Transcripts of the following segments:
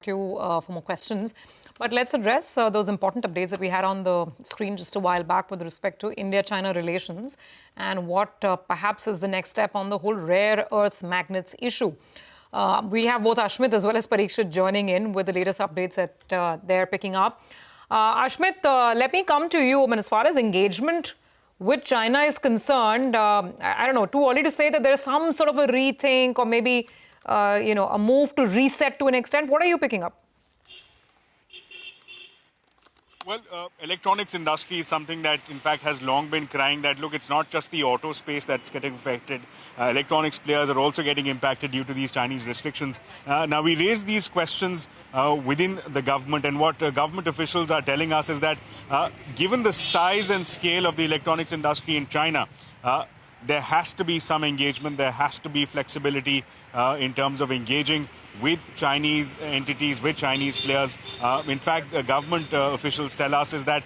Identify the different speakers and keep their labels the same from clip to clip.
Speaker 1: you for more questions. But let's address those important updates that we had on the screen just a while back with respect to India-China relations and what perhaps is the next step on the whole rare earth magnets issue. We have both Ashmit as well as Parikshit joining in with the latest updates that they're picking up. Ashmit, let me come to you. I mean, as far as engagement with China is concerned, I don't know, too early to say that there is some sort of a rethink or maybe a move to reset to an extent. What are you picking up?
Speaker 2: Well, electronics industry is something that, in fact, has long been crying that, look, it's not just the auto space that's getting affected. Electronics players are also getting impacted due to these Chinese restrictions. Now, we raise these questions within the government, and what government officials are telling us is that given the size and scale of the electronics industry in China, there has to be some engagement, there has to be flexibility in terms of engaging with Chinese entities, with Chinese players. In fact, the government officials tell us is that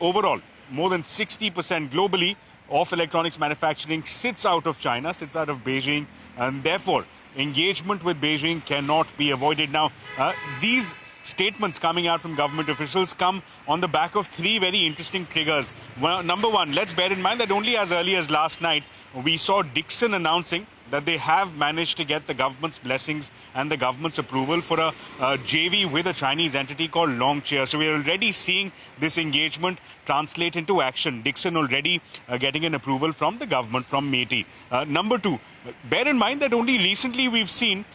Speaker 2: overall, more than 60% globally of electronics manufacturing sits out of China, sits out of Beijing, and therefore engagement with Beijing cannot be avoided. Now, these statements coming out from government officials come on the back of three very interesting triggers. Well, number one, let's bear in mind that only as early as last night, we saw Dixon announcing that they have managed to get the government's blessings and the government's approval for a JV with a Chinese entity called Longcheer. So we're already seeing this engagement translate into action. Dixon already getting an approval from the government, from METI. Number two, bear in mind that only recently we've seen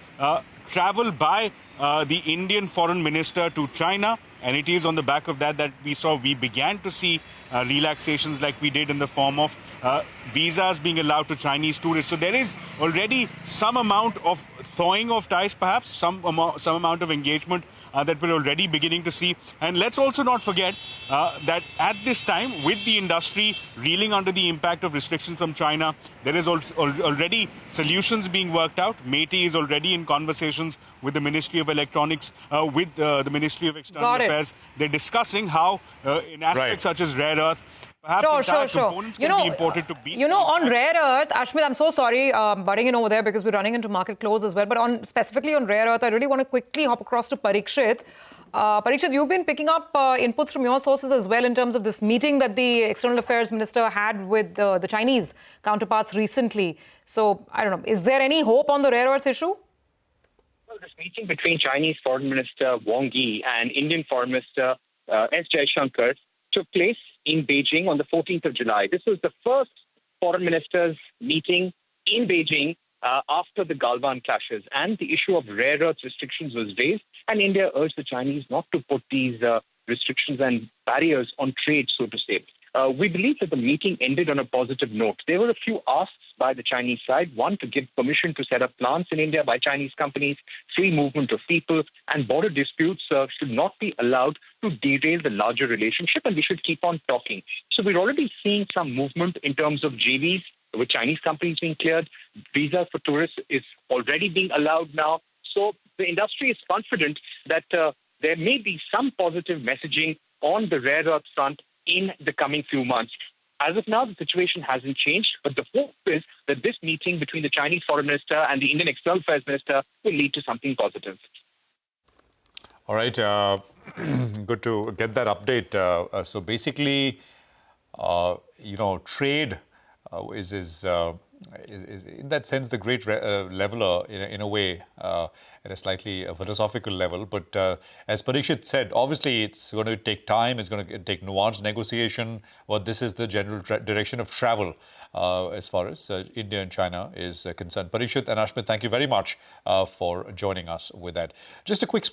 Speaker 2: travel by the Indian foreign minister to China. And it is on the back of that we began to see relaxations like we did in the form of visas being allowed to Chinese tourists. So there is already some amount of thawing of ties, perhaps, some amount of engagement that we're already beginning to see. And let's also not forget that at this time, with the industry reeling under the impact of restrictions from China, there is already solutions being worked out. METI is already in conversations with the Ministry of Electronics, with the Ministry of External Affairs. They're discussing how, in aspects such as rare earth, perhaps components can be imported to beat.
Speaker 1: On rare earth, Ashmit, I'm so sorry butting in over there because we're running into market close as well. But specifically on rare earth, I really want to quickly hop across to Parikshit. Parikshit, you've been picking up inputs from your sources as well in terms of this meeting that the External Affairs Minister had with the Chinese counterparts recently. So, I don't know, is there any hope on the rare earth issue?
Speaker 3: Well, this meeting between Chinese Foreign Minister Wang Yi and Indian Foreign Minister S. Jaishankar took place in Beijing on the 14th of July. This was the first foreign ministers' meeting in Beijing after the Galwan clashes, and the issue of rare earth restrictions was raised, and India urged the Chinese not to put these restrictions and barriers on trade, so to say. We believe that the meeting ended on a positive note. There were a few asks by the Chinese side. One, to give permission to set up plants in India by Chinese companies, free movement of people, and border disputes should not be allowed to derail the larger relationship, and we should keep on talking. So we're already seeing some movement in terms of JVs with Chinese companies being cleared. Visas for tourists is already being allowed now. So the industry is confident that there may be some positive messaging on the rare earth front in the coming few months. As of now, the situation hasn't changed, but the hope is that this meeting between the Chinese Foreign Minister and the Indian External Affairs Minister will lead to something positive.
Speaker 4: All right. Good to get that update. So basically, trade is in that sense the great leveler in a way, at a slightly philosophical level. But as Parikshit said, obviously it's going to take time, it's going to take nuanced negotiation, but this is the general direction of travel as far as India and China is concerned. Parikshit and Ashmit, thank you very much for joining us with that. Just a quick